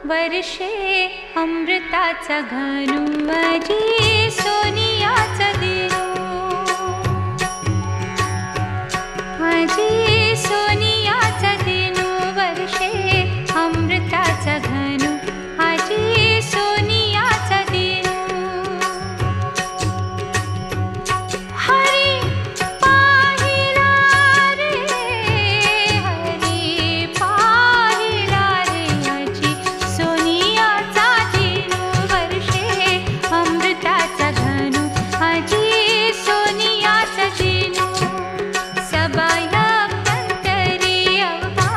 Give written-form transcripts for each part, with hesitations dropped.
वर्षे अमृताचा घनु अजी सोनियाचा दिनो अजी सोनियाचा दिनो वर्षे अमृताचा घनु अजी सोनियाचा दिनो हरी पाहिला रे हरी पाहिला रे अजी सोनियाचा दिनो वर्षे अमृताचा घनु अजी सोनियाचा दिनो सबाया अंतरी अवघा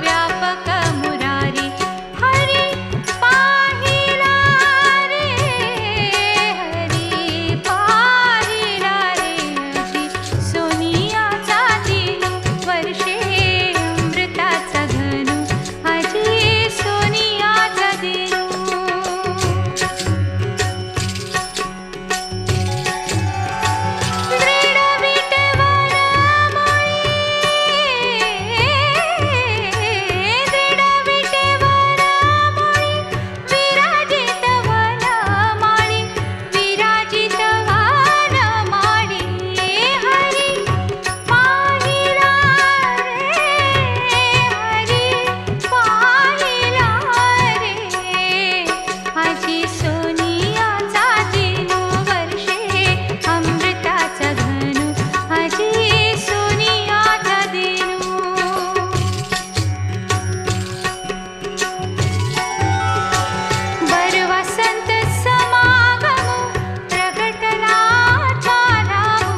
व्यापक मुरारी हरी पाहिला रे हरी पाहिला रे अजी सोनियाचा दिनो वर्षे अमृताचा घनु अजी सोनियाचा दिनो दृढ विटेवर विराजित वनमाळी विराजित वनमाळी हरी पाहिला रे हरी पाहिला रे अजी सोनियाचा दिनो वर्षे अमृताचा घनु अजी सोनियाचा दिनो बर वसंत समागमो प्रगटला चालावो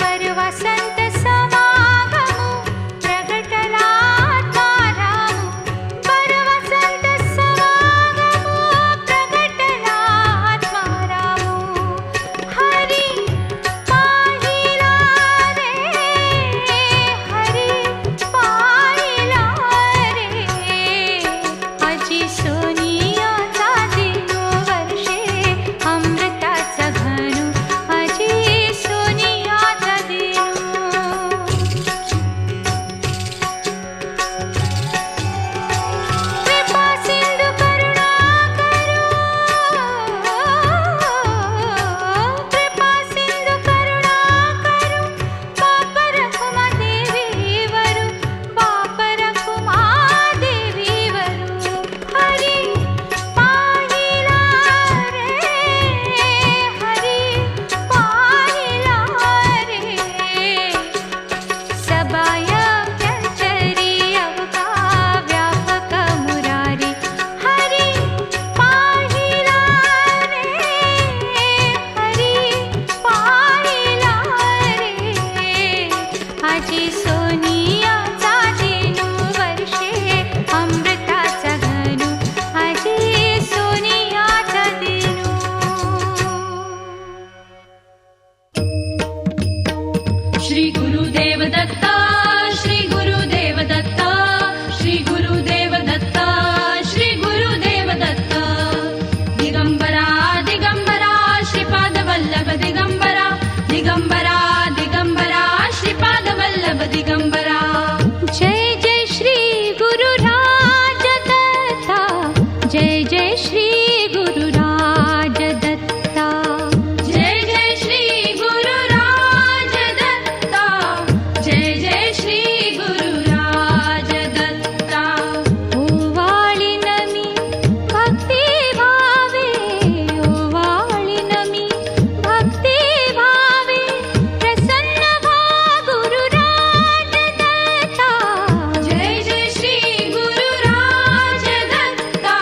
बर वसंत समागमो प्रगटला चालावो बर वसंत समागमो प्रगटला चालावो हरी पाहिला रे हरी पाहिला रे अजी सोनियाचा दिनो वर्षे अमृताचा घनु अजी सोनियाचा दिनो कृपा सिंधु करुणा करो कृपा सिंधु करुणा करो बाप रखुमा देवी वरु बाप रखुमा देवी वरु हरी पाहिला रे हरी पाहिला रे सबाया चरी अवघा व्यापक मुरारी हरी पाहिला रे हरी पाहिला रे अजी सोनियाचा दिनो वर्षे अमृताचा घनु अजी सोनियाचा दिनो श्री गुरुदेव दत्ता श्री गुरुदेव दत्ता श्री गुरुदेव दत्ता श्री गुरुदेव दत्ता दिगंबरा दिगंबरा श्रीपाद वल्लभ दिगंबरा दिगंबरा दिगंबरा श्रीपाद वल्लभ दिगंबरा जय जय श्री गुरुराज दत्ता जय जय श्री गुरुराज दत्ता जय जय श्री गुरुराज दत्ता जय जय श्री गुरुराज दत्ता ओवाळीन मी भक्ती भावे ओवाळीन मी भक्ती भावे प्रसन्न व्हा गुरुराज दत्ता जय जय श्री गुरुराज दत्ता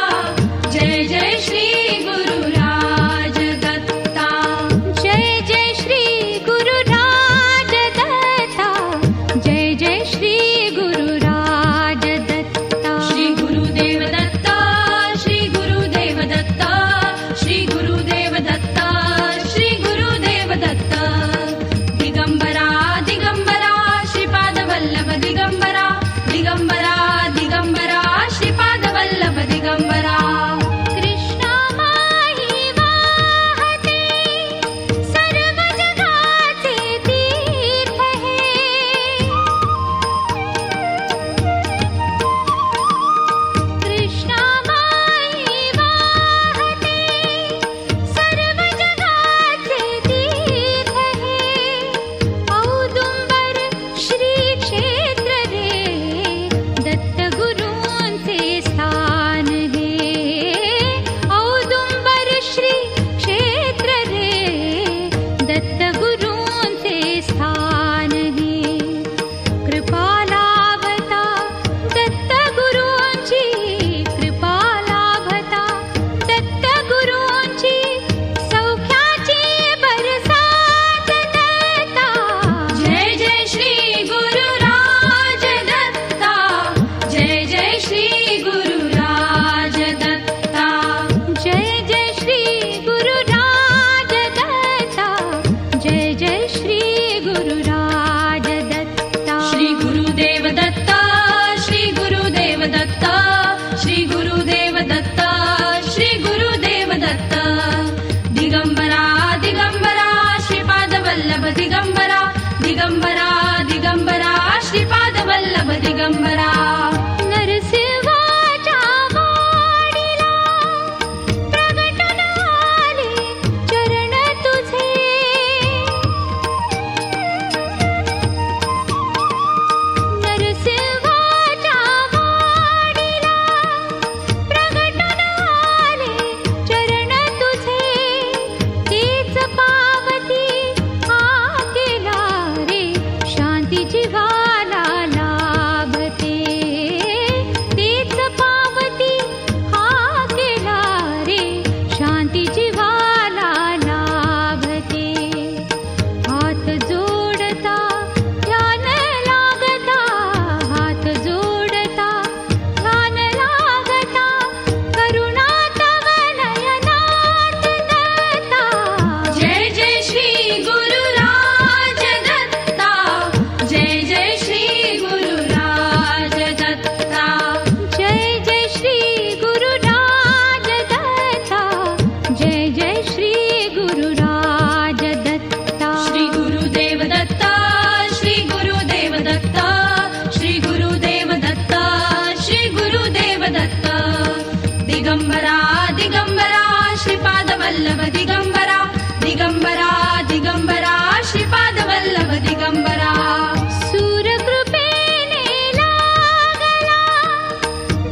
वल्लभ दिगंबरा दिगंबरा दिगंबरा श्रीपाद वल्लभ दिगंबरा सूरकृपेने लागला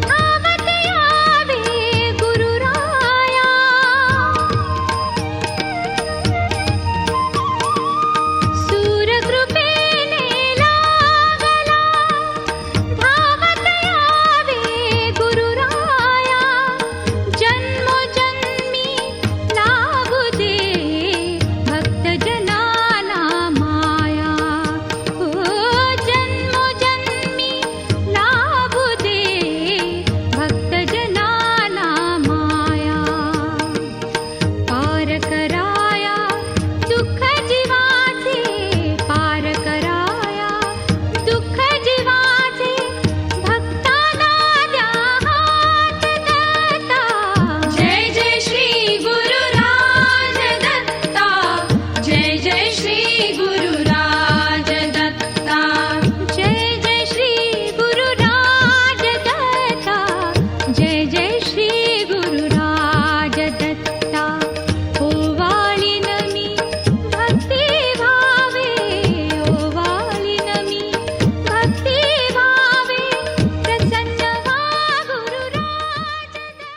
धावत यावे गुरुराया सूरकृपेने लागला धावत यावे गुरुराया जन्मोजन्मी लाभू दे भक्तजनाना माया हो जन्मोजन्मी लाभू दे भक्तजनाना माया पार कराया दुःख जीवाचे पार कराया दुःख जीवाचे भक्तांना द्या हात दत्ता जय जय श्री गुरुराज दत्ता जय जय श्री गुरुराज दत्ता जय जय श्री गुरुराज दत्ता जय जय श्री गुरुराज दत्ता ओवाळीन मी भक्ती भावे ओवाळीन मी भक्ती भावे प्रसन्न व्हा गुरुराज दत्ता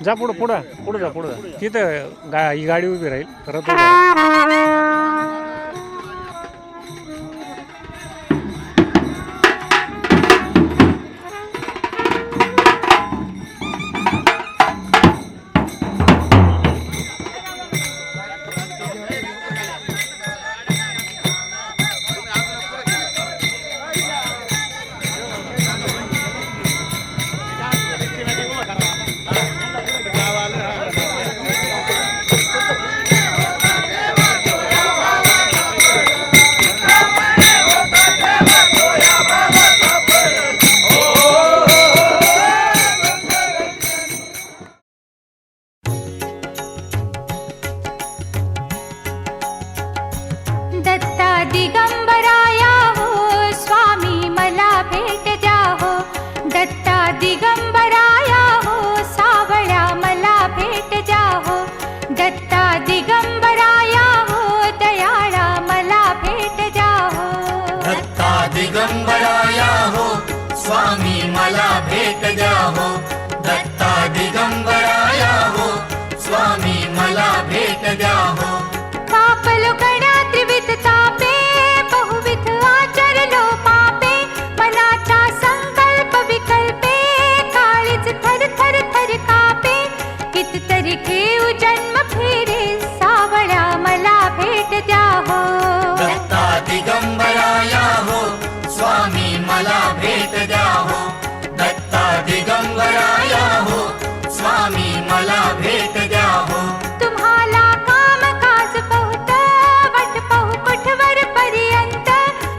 जा पुढं पुढं पुढं जा पुढं जा तिथं ही गाडी उभी राहील परत उभं राहा. दत्ता दिगंबराया हो स्वामी मला भेट द्या हो दत्ता दिगंबराया हो सावळ्या मला भेट द्या हो दत्ता दिगंबराया हो दयाळा मला भेट द्या हो दत्ता दिगंबराया हो स्वामी मला भेट द्या हो दत्ता दिगंबराया हो स्वामी मला भेट द्या हो पापलो गण्या त्रिविध तापे बहुविध आचरलो पापे मनाचा संकल्प विकल्पे काळीच थर थर थर कापे कितीतरी घेऊ जन्म फेरे सावळ्या मला भेट द्या हो दत्ता दिगंबराया हो स्वामी मला भेट द्या हो दत्ता दिगंबराया हो स्वामी मला भेट द्या हो तुम्हाला काम काज बहुत वट पाहू कुठवर पर्यंत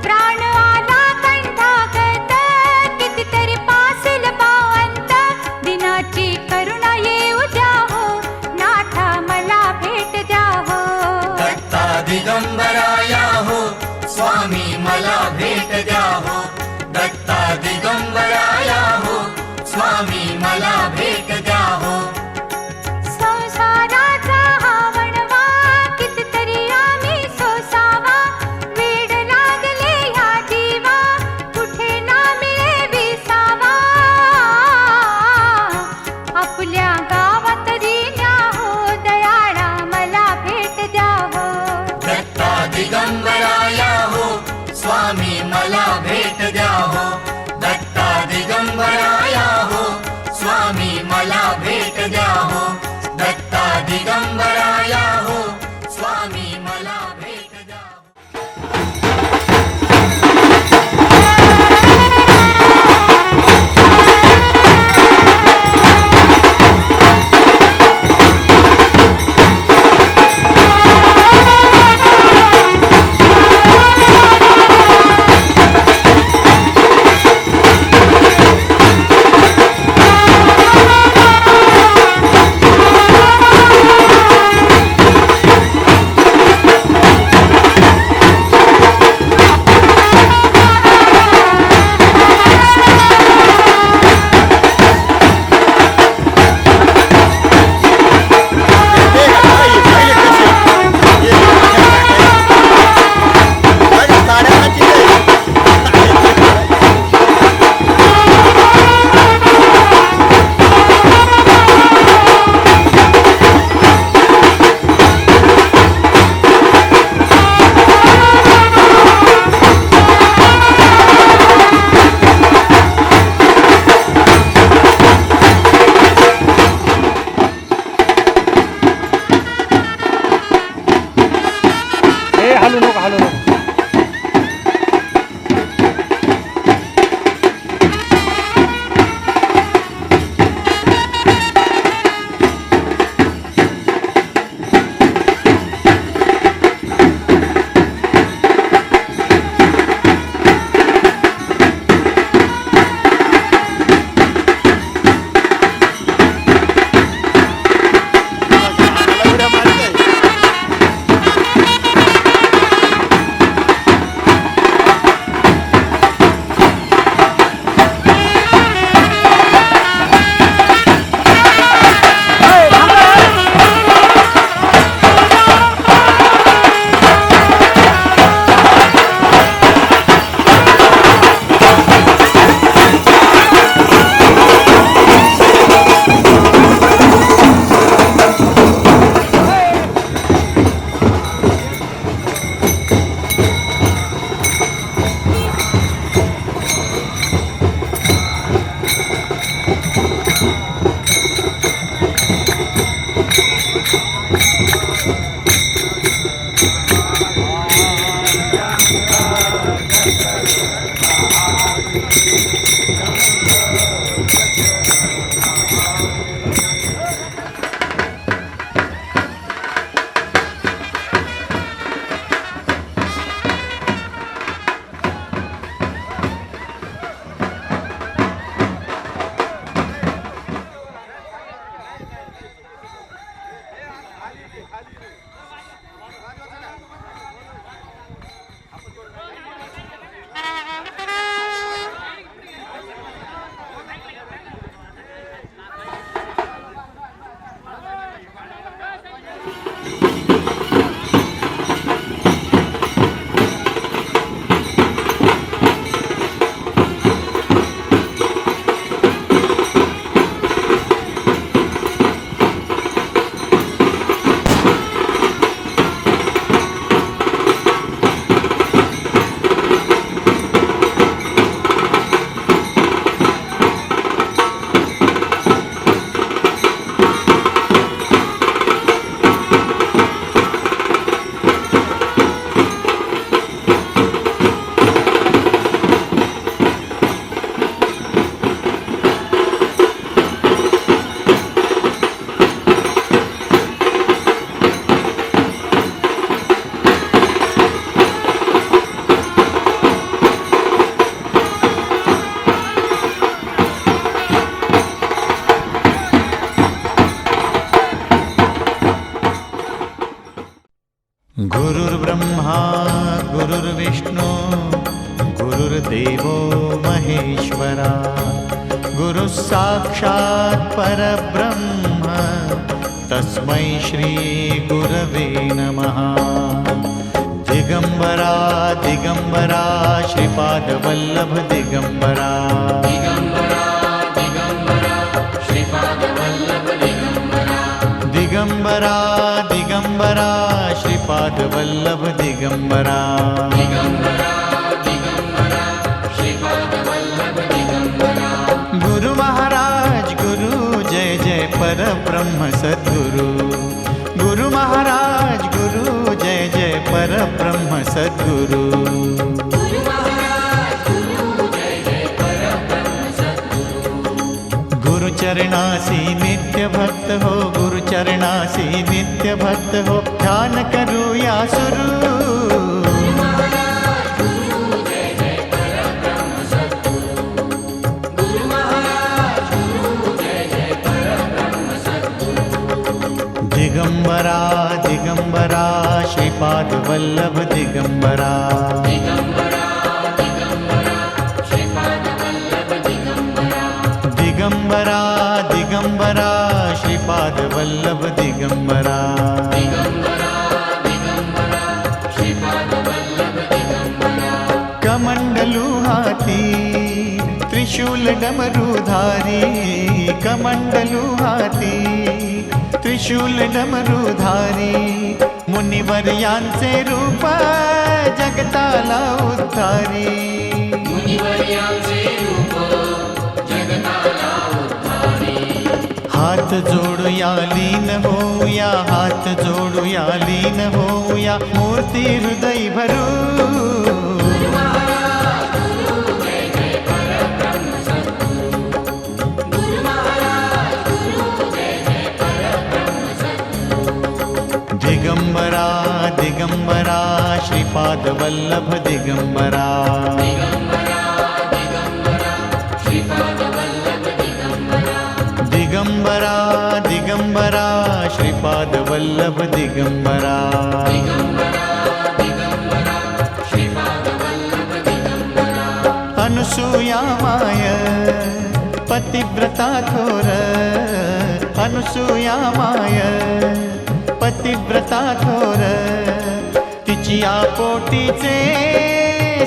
प्राण आला कंठागत कितीतरी पासिल पावंत दिनाची करुणा येऊ द्या हो नाथा मला भेट द्या हो दत्ता दिगंबराया हो स्वामी मला भेट द्या हो दत्ता दिगंबराया हो स्वामी मला भेट द्या हो संसाराचा हा वणवा कितीतरी आम्ही सोसावा वेड लागले ह्या जीवा कुठे ना मिळे स्वामी मला भेट द्या हो दत्ता दिगंबराया हो स्वामी मला भेट द्या हो दत्ता दिगंबराया हो स्वामी मला भेट द्या हो. हालू नको हालू नको. गुरुर्ब्रह्मा गुरुर्विष्णू गुरुर्देवो महेश्वरा गुरुः साक्षात् परब्रह्म तस्मै श्री गुरवे नमः। दिगंबरा दिगंबरा श्रीपादवल्लभ दिगंबरा दिगंबरा दिगंबरा श्रीपादवल्लभ दिगंबरा दिगंबरा दिगंबरा श्रीपादवल्लभ दिगंबरा दिगंबरा दिगंबरा सद्गुरु गुरु महाराज गुरु जय जय परब्रह्म सद्गुरु गुरु चरणासी नित्य भक्त हो गुरु चरणासी नित्य भक्त हो ध्यान करूया सुरू दिगंबरा दिगंबरा श्रीपाद वल्लभ दिगंबरा दिगंबरा दिगंबरा श्रीपाद वल्लभ दिगंबरा कमंडलू हाथी त्रिशूल डमरूधारी कमंडलू हाथी त्रिशूल डमरूधारी मुनिवर्यांचे रूप जगताला उद्धारी हात जोडूया लीन होऊया हात जोडूया लीन होऊया मूर्ती हृदय भरू दिगंबरा दिगंबरा श्रीपाद वल्लभ दिगंबरा दिगंबरा दिगंबरा श्रीपाद वल्लभ दिगंबरा अनुसूया माय पतिव्रता थोर अनुसूया माय पतिव्रता थोर तिचिया पोटीचे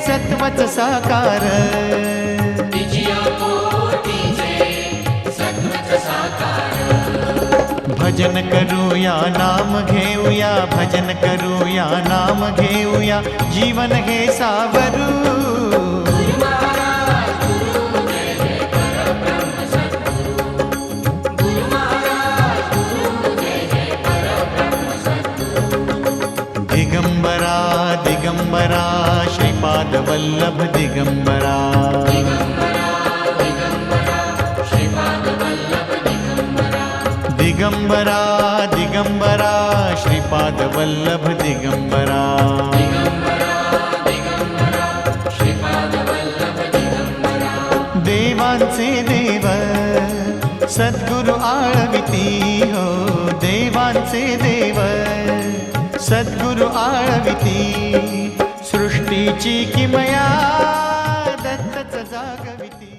सत्वच साकार भजन करूया नाम घेऊया भजन करूया नाम घेऊया जीवन हे सावरू दिगंबरा दिगंबरा श्रीपाद वल्लभ दिगंबरा दिगंबरा दिगंबरा श्रीपाद वल्लभ दिगंबरा देवांचे देव सद्गुरु आळविती हो देवांचे देव सद्गुरु आळविती सृष्टीची किमया दत्तच जागविती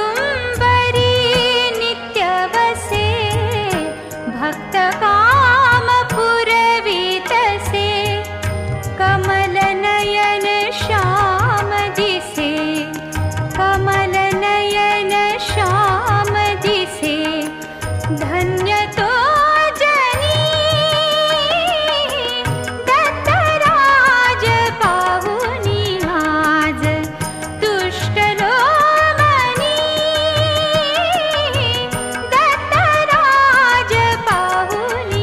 औदुंबरी नित्य वसे भक्त काम पुरवितसे कमल नयन श्याम दिसे कमल नयन श्याम दिसे धन्य तो जनी दत्तराज पाहुनी आज तुष्ट लोमनी दत्तराज पाहुनी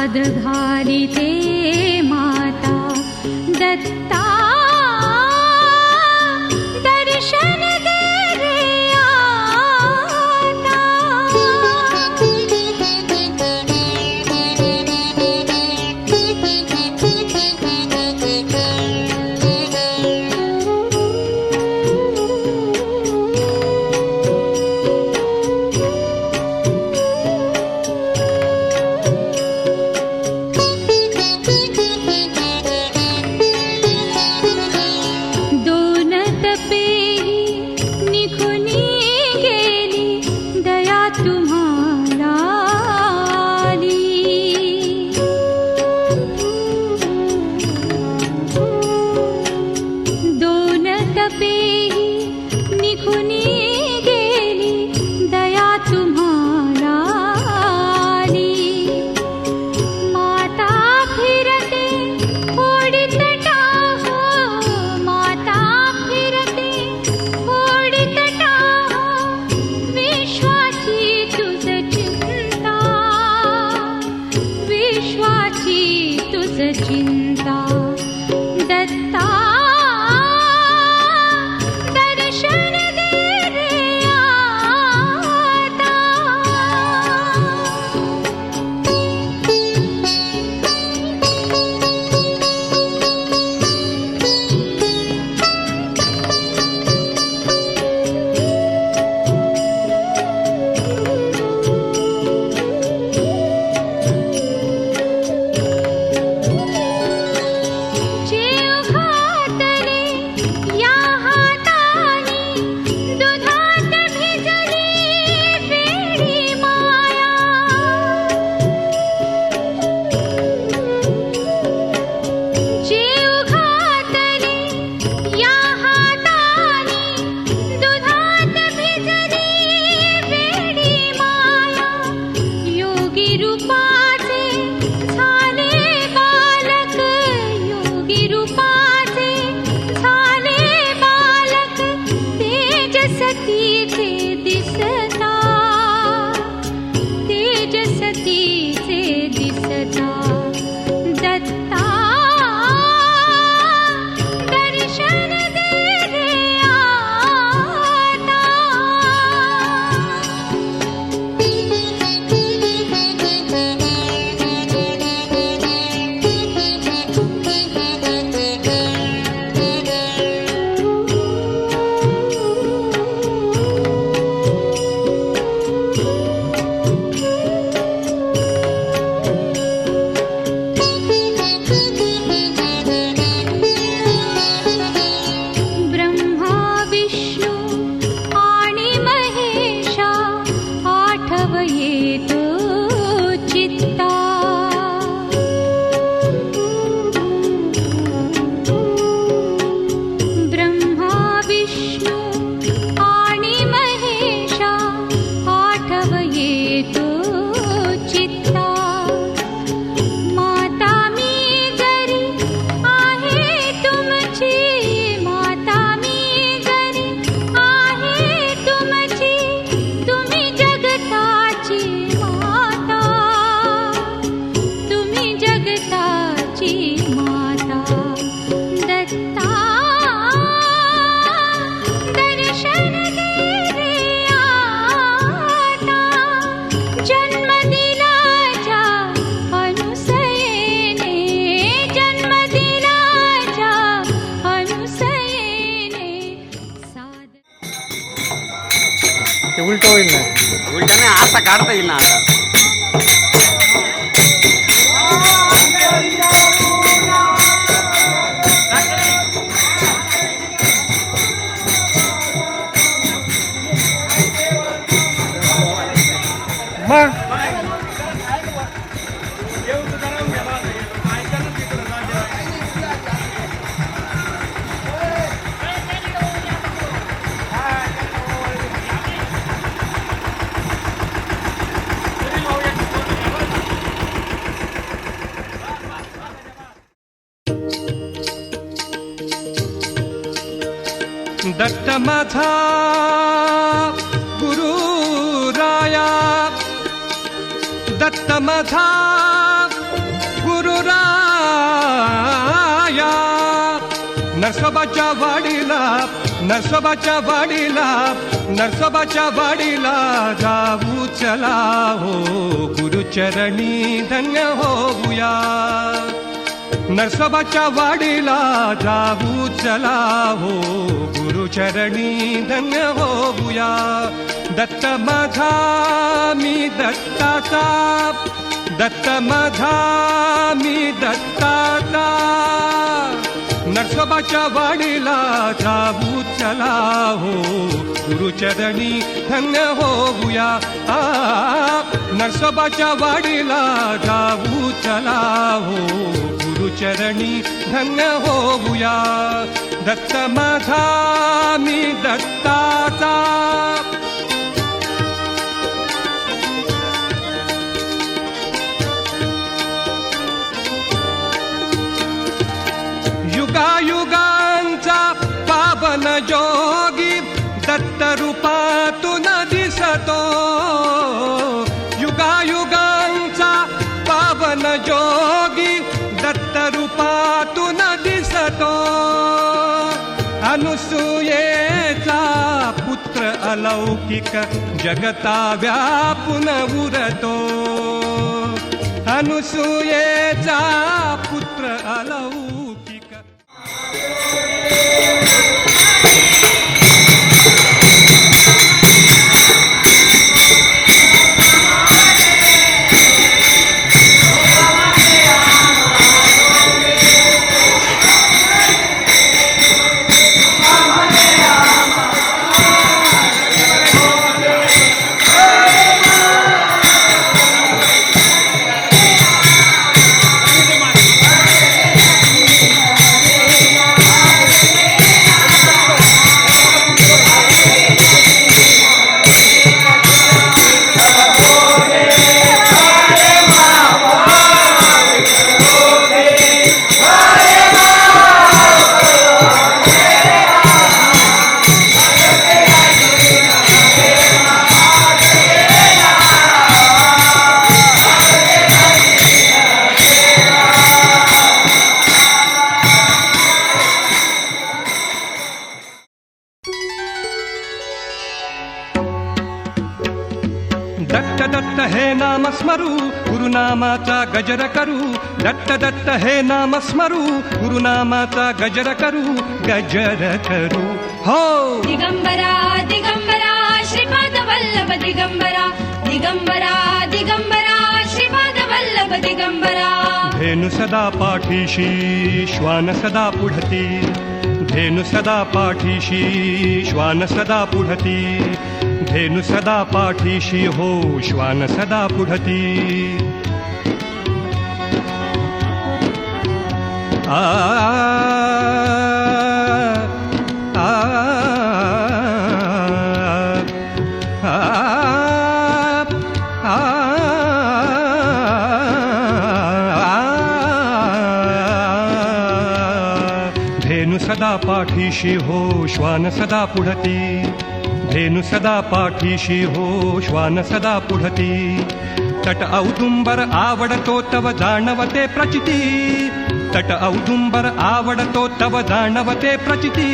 साद घालिते माता दत्ता दर्शन दे रे आता दोन तपेही निघूनी गेली दया तुम्हाला आली दोन तपेही निघूनी गेली दया तुम्हाला आली माता फिरते ओढीत टाहो माता फिरते ओढीत टाहो विश्वाची तुझ चिंता विश्वाची तुझ चिंता दत्ता दर्शन दे रे आता जीव घातले या हाताने दुधात भिजली वेडी माया जीव घातले या हाताने दुधात भिजली वेडी माया योगी रूपाचे झाले बालक योगी रूपाचे झाले बालक तेज सतीचे दिसता तेज सतीचे दिसता दत्ता दर्शन दे रे आता ब्रह्मा विष्णू आणि महेशा आठव येतो चित्ता ब्रह्मा विष्णू आणि महेशा आठव येतो चित्ता माता मी जरी आहे तुमची माता मी जरी आहे तुमची तुम्ही जगताची माता तुम्ही जगताची माता दत्ता दर्शन दे रे आता जन्म दिला ज्या अनुसयेने जन्म दिला ज्या अनुसयेने साद ते उलट होईल ना उलट्याने असा काढता येईल ना आता मग दत्त माझा गुरु राया, दत्त माझा गुरुराया नरसोबाच्या वाडीला जाऊ चला हो गुरुचरणी धन्य होऊया नरसोबाच्या वाडीला जाऊ चला हो गुरुचरणी धन्य होऊया दत्त माझा मी दत्ताचा नरसोबाच्या वाडीला जाऊ चला हो गुरुचरणी धन्य होऊया नरसोबाच्या वाडीला जाऊ चला हो गुरुचरणी धन्य होऊया दत्त माझा मी दत्ताचा युगायुगांचा पावन जोगी दत्त रूपातून दिसतो युगायुगांचा पावन जोगी दत्त रूपातून दिसतो अनुसूयेचा पुत्र अलौकिक जगता व्यापून उरतो अनुसूयेचा पुत्र अलौकिक दत्त दत्त हे नाम स्मरू गुरुनामाचा गजर करू दत्त दत्त हे नाम स्मरू गुरुनामाचा गजर करू हो दिगंबरा दिगंबरा श्रीपाद वल्लभ दिगंबरा दिगंबरा दिगंबरा श्रीपाद वल्लभ दिगंबरा धेनु सदा पाठीशी श्वान सदा पुढती धेनु सदा पाठीशी श्वान सदा पुढती धेनु सदा पाठीशी हो श्वान सदा पुढती आ आ धेनु सदा पाठीशी हो श्वान सदा पुढती धेनु सदा पाठीशी हो श्वान सदा पुढती तट औदुंबर आवडतो तव जाणवते प्रचिती तट औदुंबर आवडतो तव जाणवते प्रचिती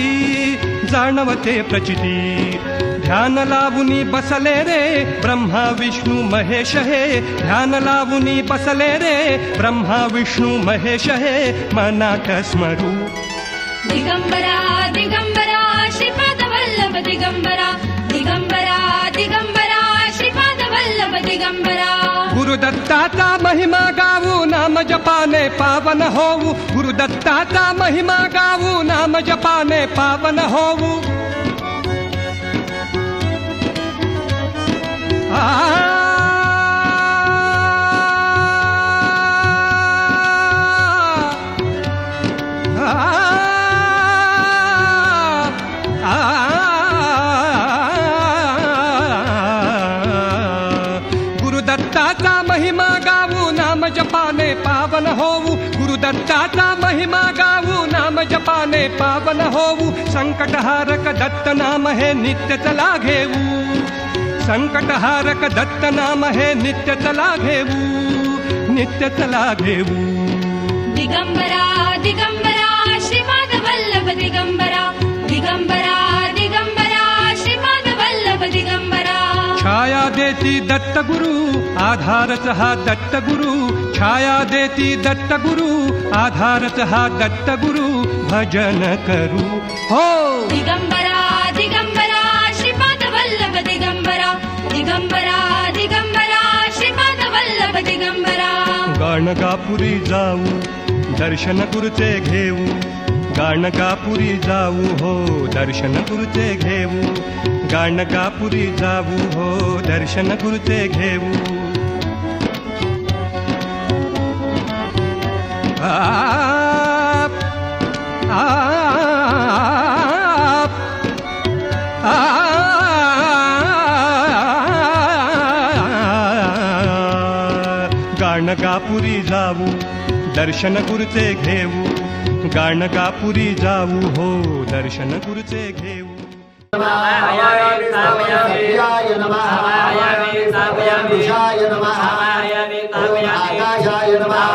ध्यान लावुनी बसले रे ब्रह्मा विष्णू महेश हे ध्यान लावुनी बसले रे ब्रह्मा विष्णू महेश हे मनात स्मरू दिगंबरा दिगंबरा श्रीपाद वल्लभ दिगंबरा दिगंबरा दिगंबरा श्रीपाद वल्लभ दिगंबरा गुरुदत्ताचा महिमा गावू नाम जपाने पावन होऊ गुरुदत्ताचा महिमा गावू नाम जपाने पावन होऊ गुरुदत्ताचा महिमा गावू नाम जपाने पावन होऊ गुरुदत्ताचा महिमा गावू नाम जपाने पावन होऊ संकटहारक दत्त नाम हे नित्य चला घेऊ संकटहारक दत्त नाम हे नित्य चला घेऊ नित्य चला घेऊ. दिगंबरा दिगंबरा श्रीपाद वल्लभ दिगंबरा दिगंबरा दिगंबरा श्रीपाद वल्लभ दिगंबरा. छाया देती दत्तगुरु आधारच हा दत्तगुरु. छाया देती दत्तगुरु आधारच हा दत्तगुरु. भजन करू हो. दिगंबरा दिगंबरा श्रीपाद वल्लभ दिगंबरा दिगंबरा दिगंबरा श्रीपाद वल्लभ दिगंबरा. गाणगापुरी जाऊ दर्शन गुरुचे घेऊ. गाणगापुरी जाऊ हो दर्शन गुरुचे घेऊ. गाणगापुरी जाऊ हो दर्शन गुरुचे घेऊ. गाणगापुरी जाऊ दर्शन गुरुचे घेऊ. गाणगापुरी जाऊ हो दर्शन गुरुचे घेऊ. आकाशाय नमः आकाशाय नमः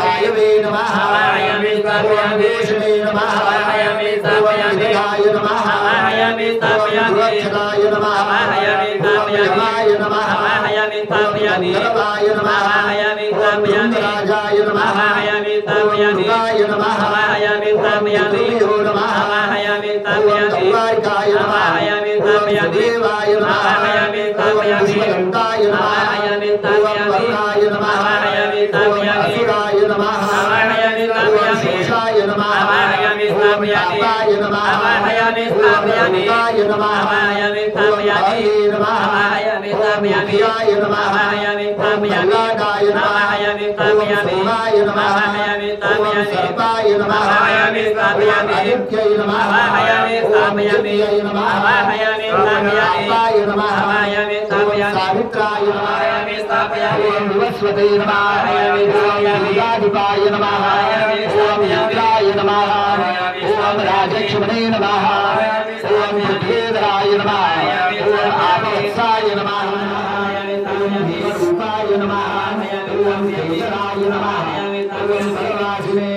वायवे नमः घोषणे नमः विद्याय नमः सुरक्षिताय नमः यमाय नमः गणपताय नमः राजाय नमः दुर्गाय नमः दुर्यो नमः गौरार्काय नमः देवाय नमः विष्णुवन्ताय नमः वरुणाय नमः असुराय नमः शेषाय नमः तापाय नमः भूताय नमः हरे नमः मुखियाय नमः मल्लाकाय नमः सोमाय नमः सर्पाय नमः आदित्याय नमः आदित्याय नमः आपाय नमः सावित्राय नमः विवस्वते नमः विद्याधिपाय नमः इंद्राय नमः राजक्ष्मणे नमः पृथ्वीधराय नमः आपवत्साय नमः रूपाय नमः केशराय नमः सर्वासिने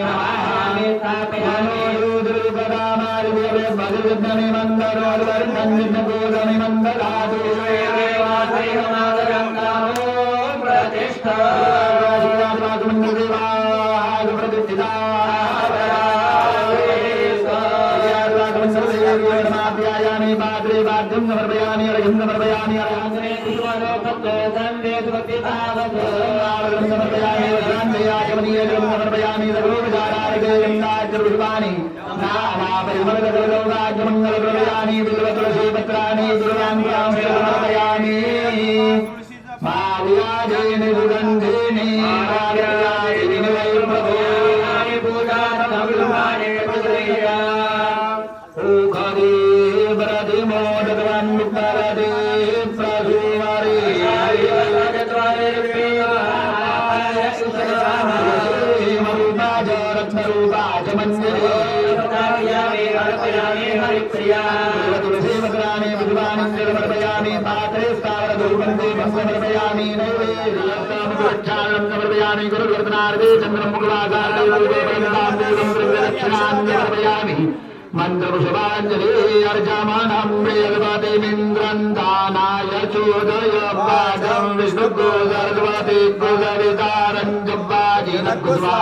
मंत्रपुष्पांजलि अर्चमानं वेदवतीमिन्द्रं दानाय चोदय पादं विष्णुगोदर्वती गोदवितारं जब्बाजिनकुस्वा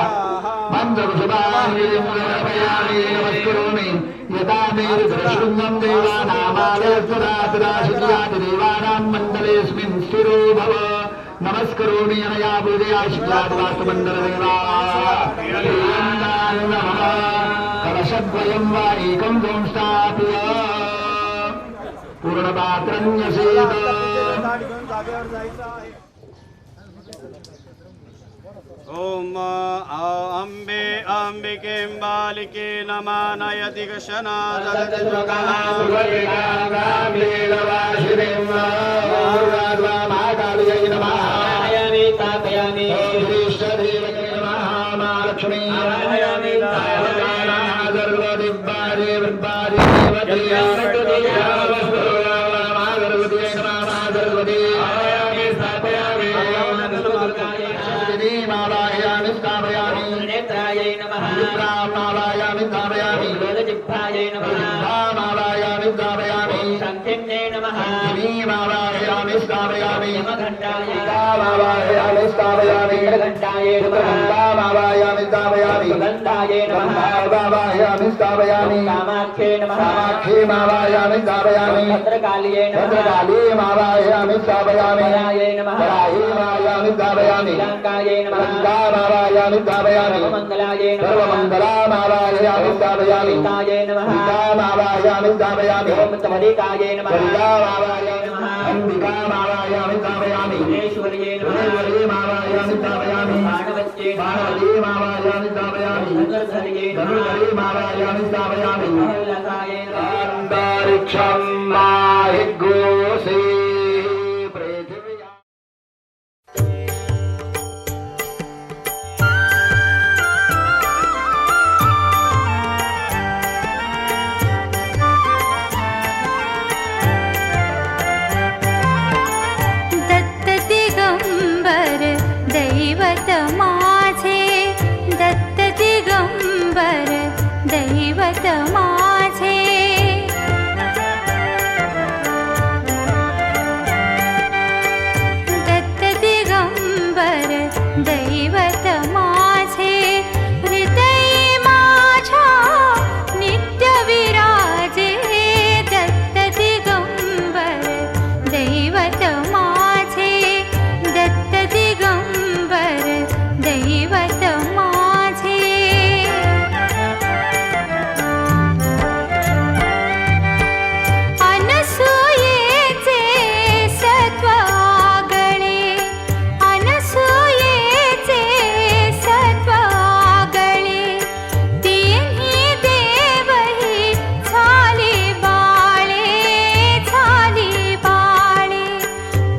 मंत्रपुष्पांजलि समर्पयामि नमस्करोमि यदा मेरुशृङ्गं देवानामालयसुरासुराशिष्यादिदेवानां मण्डलेऽस्मिन् स्थिरो भव नमस्करोमि अनया पूजया शिलाद्वास्तुमण्डलदेवा कलशद्वयं वा एकं संस्थाप्य पूर्णपात्रं न्यसेत ओम अंबे अंबिके बालिके नमः नयति गशना लक्ष्मी मावाहयामि स्थापयामि घण्टाये नमः मावाहयामि स्थापयामि गन्धाये नमः मावाहयामि स्थापयामि कामाख्ये नमः कामाख्ये मावाहयामि स्थापयामि भद्रकालिये नमः भद्रकाली मावाहयामि स्थापयामि पराये नमः पराये मावाहयामि स्थापयामि लङ्काये नमः लङ्का मावाहयामि स्थापयामि सर्वमङ्गलाये नमः सर्वमङ्गला मावाहयामि स्थापयामि पिताये नमः पिता मावाहयामि स्थापयामि ओम तमलिकाये नमः तमलिका मावाहयामि नमः अंबिका मावाहयामि स्थापयामि ईश्वरिये नमः ईश्वरिये मावाहयामि स्थापयामि बाणवत्ये बाणवती मावाहयामि स्थापयामि धनुर्धरिये धनुर्धरि मावाहयामि स्थापयामि अहल्लकाये नमः अंतरिक्षं माहिगोसे पृथिव्या दत्त दिगंबर दैवत माझे दत्त दिगंबर दैवत माझे दत्त दिगंबर दैवत माझे हृदय माझा नित्य विराजे दत्त दिगंबर दैवत माझे दत्त दिगंबर दैवत माझे अनसूयेचे सत्व आगळे अनसूयेचे सत्व आगळे तिन्ही देवही झाली बाळे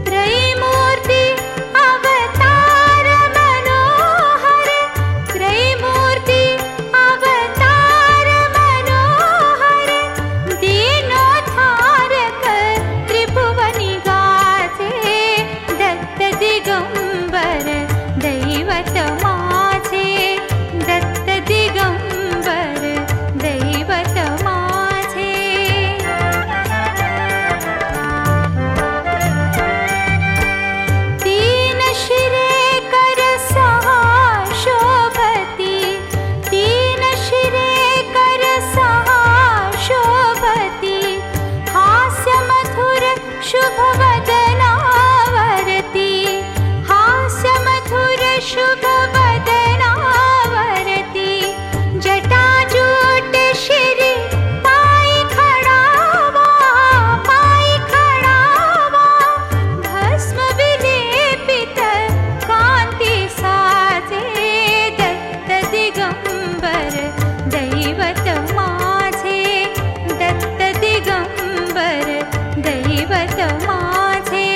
त्रैमूर्ती अवतार मनोहर त्रैमूर्ती अवतार मनोहर दीनोद्धारक त्रिभुवनी गाजे दत्त दिगंबर दैवत माझे दत्त दिगंबर दैवत माझे तीन शिरे कर सहा शोभती तीन शिरे कर सहा शोभती हास्य मधुर शुभ वदनावरती हास्य मधुर शुभ वदनावरती जटाजूट शिरी पायी खडावा भस्म विलेपित कांती साजे दत्त दिगंबर दैवत माझे दत्त दिगंबर दैवत माझे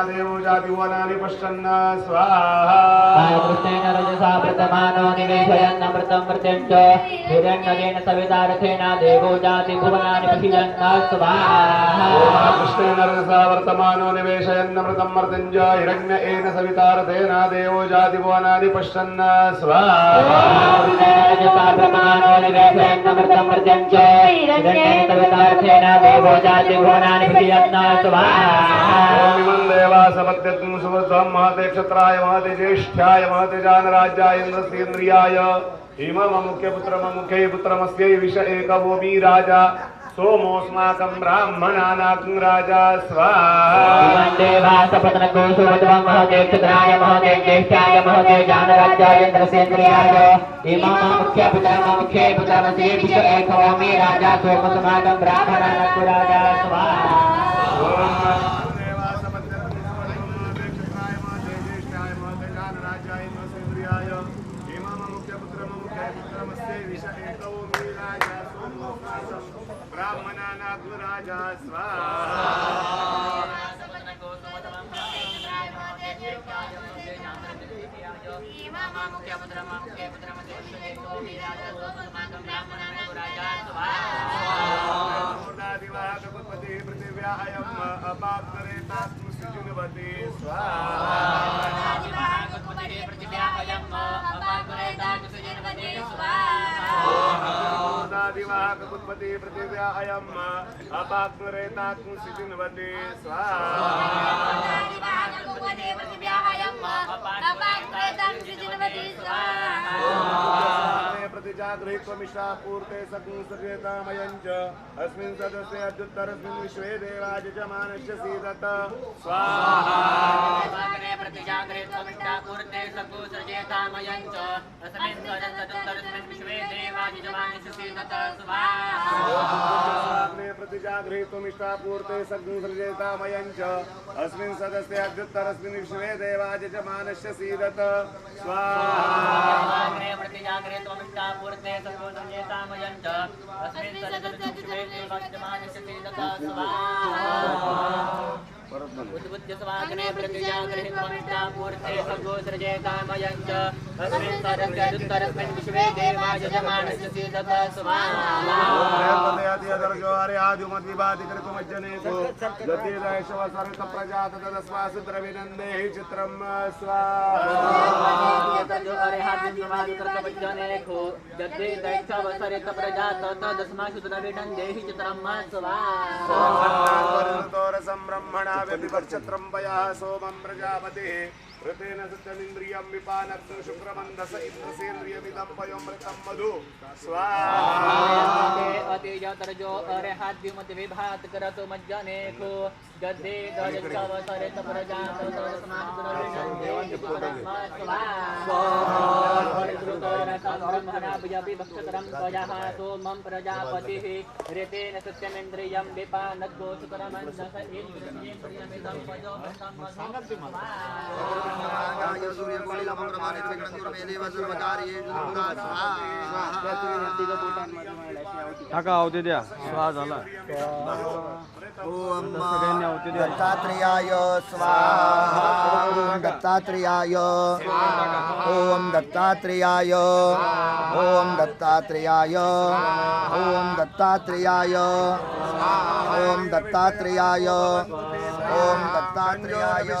देवो जातिवनानि पश्यन् स्वाहा कृष्णेन रजसा प्रतमानो निवेशयन्नमृतं मृत्यञ्च हिरण्यकेन सवितारथेन देवो जाति भुवनानि पश्यन् स्वाहा कृष्णेन रजसा वर्तमानो निवेशयन्नमृतं मर्त्यञ्च हिरण्येन सवितारथेन देवो जातिभुवनानि पश्यन् स्वाहा रजसा प्रतमानो निवेशयन्नमृतं मृत्यञ्च हिरण्येन सवितारथेन देवो जाति भुवनानि पश्यन् स्वाहा इमं देवा सपत्यत्वं सुवृद्धं महते क्षत्राय महते ज्येष्ठ्याय महते जानराज्याय इन्द्रस्येन्द्रियाय इमं मुख्य पुत्रमस्यै विष एकवो राजा सोमोऽस्माकं ब्राह्मणानां राजा स्वाहा देवा सपत्नको सुवृद्धं महते क्षत्राय महते ज्येष्ठ्याय महते जानराज्याय इन्द्रस्येन्द्रियाय इमं मुख्य पुत्रमस्यै विष एकवो राजा सोमोऽस्माकं ब्राह्मणानां राजा स्वाहा राजा कुत्पति पृथिव्या अयम् अपाग्रेतात्म सिजिन्वते प्रतिजागृहीत्वमिषा पूर्ते सकुंसर्यतामयञ्च अस्मिन् सदस्य अद्युत्तरस्मिन् विश्वे देवा यजमानस्य सीदत स्वाहा प्रतिजागृहीत्वमिषा पूर्ते सकुंसर्यतामयञ्च अस्मिन् सदस्य अद्युत्तरस्मिन् विश्वे देवा यजमानस्य सीदत प्रतिजागृहीत्वमिष्टा पूर्ते सगुंसृजेतामयञ्च अस्मिन् सदस्य अद्युत्तरस्मिन् विश्वे देवा यजमानस्य सीदत स्वाहा प्रतिजागृहीत्वमिष्टा पूर्ते सगुंसर्यतामयञ्च अस्मिन् सदस्य विश्वे देवा यजमानस्य सीदत स्वाहा उद्बुद्ध स्वाग्ने प्रतिजागृहीत्वमिष्टा पूर्ते सगोसृजेतामयञ्च अस्मिन् सदस्य अद्युत्तरस्मिन् विश्वे देवा यजमानस्य सीदत स्वाहा चित्रं ब्रह्मणा व्यभिवर्चत्रं पयः सोमं प्रजापतिः ऋतेन सत्यमिन्द्रियं विपानक्तु शुक्रमन्दस इन्द्रसेन्द्रियमिदं पयोमृतं मधु स्वाहा अतिजतर्जो अरेहाद्युमति विभात करतो मज्जनेको गद्दे गजवसरित प्रजा सोमं प्रजापतिः ऋतेन सत्यमिन्द्रियं विपानक्तु शुक्रमन्दस इन्द्रसेन्द्रियमिदं पयोमृतं मधु काका होते द्या स्वाहा झाला ओम दत्तात्रेयाय स्वाहा ओम दत्तात्रेयाय ओम दत्तात्रेयाय ओम दत्तात्रेयाय ओम दत्तात्रेयाय ओम दत्तात्रेयाय ओम दत्तात्रेयाय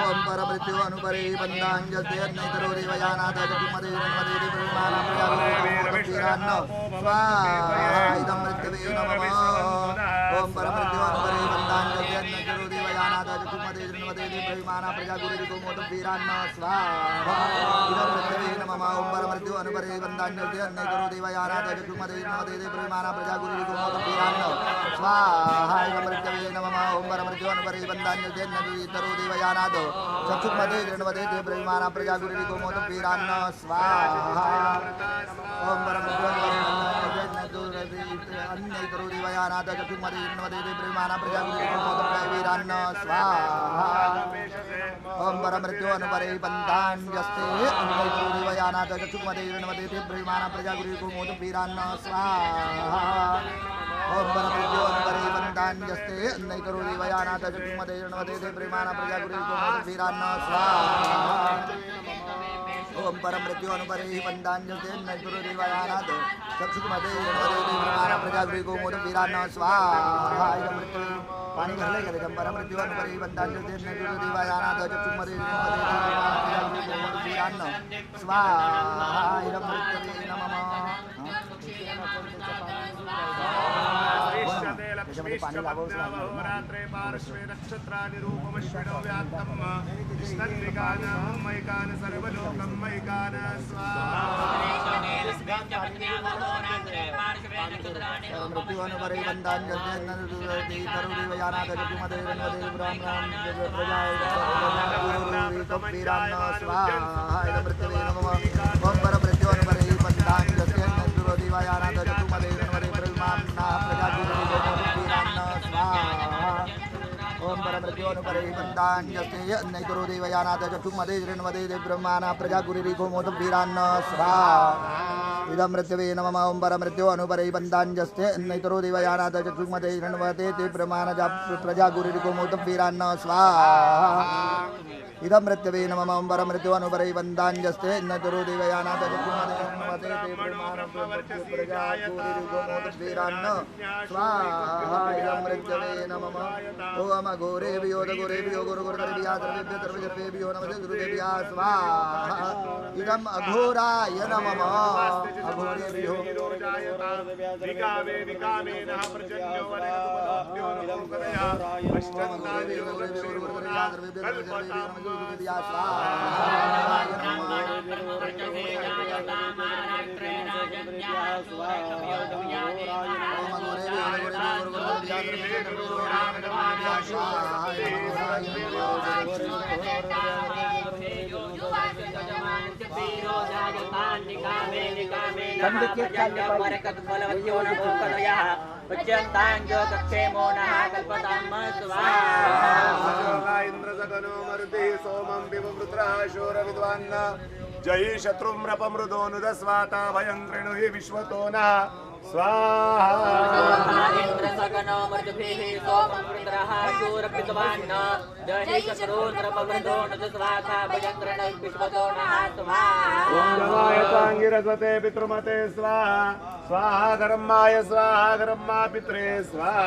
ओम परमृत्यु अनुपरे बन्धाञ्जलतेर्नैतरो देवयानाथ जगुमदे नमदे देवमानप्रयानो स्वाहा इदं मृत्यवे नमः ओम परमृत्यु अनुपरे बन्धाञ्जलतेर्नैतरो देवयानाथ जगुमदे नमदे देवमानप्रयागुरुको मोदवीरान्न स्वाहा इदं मृत्यवे नमः ओम परमृत्यु अनुपरे बन्धाञ्जलतेर्नैतरो देवयानाथ जगुमदे नमदे देवमानप्रयागुरुको मोदवीरान्न स्वाहा इदं मृत्यवे नमः ओम परमृत्यु अनुपरे बन्धाञ्जलतेर्नैतरो देवयानाथ चक्षुमदे गृणवदे देवमाना प्रजागुरुरि गोमोदं वीरान्न स्वाहा ओम अन्य करो देवयानाथ चक्षुमदे गृणवदे देवमाना प्रजागुरुरि गोमोदं वीरान्न स्वाहा ओम परमृत्यु अनुपरे बन्धान्यस्ते अन्य करो देवयानाथ चक्षुमदे गृणवदे देवमाना प्रजागुरुरि गोमोदं वीरान्न स्वाहा ओम परमृत्यो अनुपरे बन्धान्यस्ते नैकरोति वयानाथ चक्षुमते जन्मते ते प्रेमाना प्रजागुरे गोमोदवीरान्न स्वाहा ओम परमृत्यो अनुपरे बन्धान्यस्ते नैकरोति वयानाथ चक्षुमते जन्मते ते प्रेमाना प्रजागुरे गोमोदवीरान्न स्वाहा इदं मृत्यु पाणी भरले का त्याच्या परमृत्यो अनुपरे बन्धान्यस्ते नैकरोति वयानाथ चक्षुमते जन्मते ते प्रेमाना प्रजागुरे गोमोदवीरान्न स्वाहा इदं मृत्यु नमः त्याच्यामध्ये पाणी लावावंच लागणार पार्श्वे नक्षत्राणि रूपमश्विनो व्याप्तम् कृष्णन्विकानं मैकान सर्वलोकं मैकान मृत्युवनुपरे बन्धान्यस्ते करुणि वयानाथ चक्षुमते जन्मते राम राम प्रजावीरान्न स्वाहा इदं मृत्युवे नमः ओम परमृत्युवनुपरे बन्धान्यस्ते करुणि वयानाथ चक्षुमते जन्मते ब्रह्माण्डः प्रजावीरान्न स्वाहा ओम परमृत्योनुपरे बन्धान्यस्ते नैकरोति वयानाथ चक्षुमते जृण्वते ब्रह्माणा प्रजागुरिरिको मोदवीरान्न स्वाहा इदं मृत्यवे नमः ओम परमृत्यो अनुपरे बन्धान्यस्ते नैकरोति वयानाथ चक्षुमते जृण्वते ते ब्रह्माणा प्रजागुरिरिको मोदवीरान्न स्वाहा इदं मृत्यवे नमः ओम परमृत्यो अनुपरे बन्धान्यस्ते नैकरोति वयानाथ चक्षुमते जृण्वते ते ब्रह्माणा प्रजागुरिरिको मोदवीरान्न स्वाहा इदं मृत्यवे नमः ओम घोरेभ्यो गुरुगुरुदेव्या सर्वेभ्यो नमः गुरुदेव्या स्वाहा इदम् अघोराय नमः अघोरेभ्यो विकामे विकामेनः प्रचन्यो वरेणुपदाभ्यो नमो कलया अष्टन्तानि गुरुदेव्या गुरुदेव्या स्वाहा इंद्रजगनो मरुते सोमं विवृत्रः शूरविद्वान् जयि शत्रुम्रपमृदोनुदस्वाता भयं कृणुहि विश्वतो नः स्वाहा इंद्रसगनो मर्दभिः सोमं वृत्रः शूरविद्वान् जयि शत्रुम्रपमृदोनुदस्वाता भयं कृणुहि विश्वतो नः स्वाहा पितृमते स्वाहा स्वाहा धर्माय स्वाहा धर्मा पित्रे स्वाहा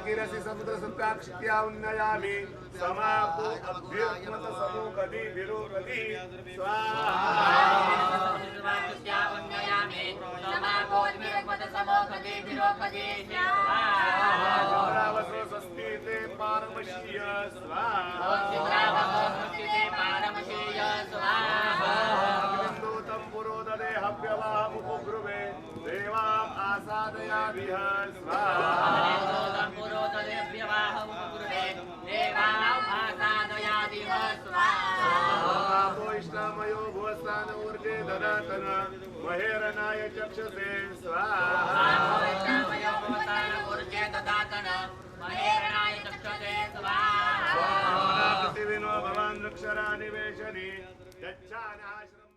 गिरसि समुद्र संप्राक्षित्या उन्नयामि समापो अभ्युत्मत समूकदि विरोकदि स्वाहा वस्त्र स्वस्तिते पारमशीय स्वाहा अग्निन्दूतं पुरोदरे हव्यवामुपब्रुवे देवाम् आसादयामिह स्वाहा इष्टामयो भुवस्तान ऊर्जे धनातन महेरनाय चक्षुषे स्वाहा पृथिविनो भवान् वृक्षरानिवेशनि गच्छानाश्रम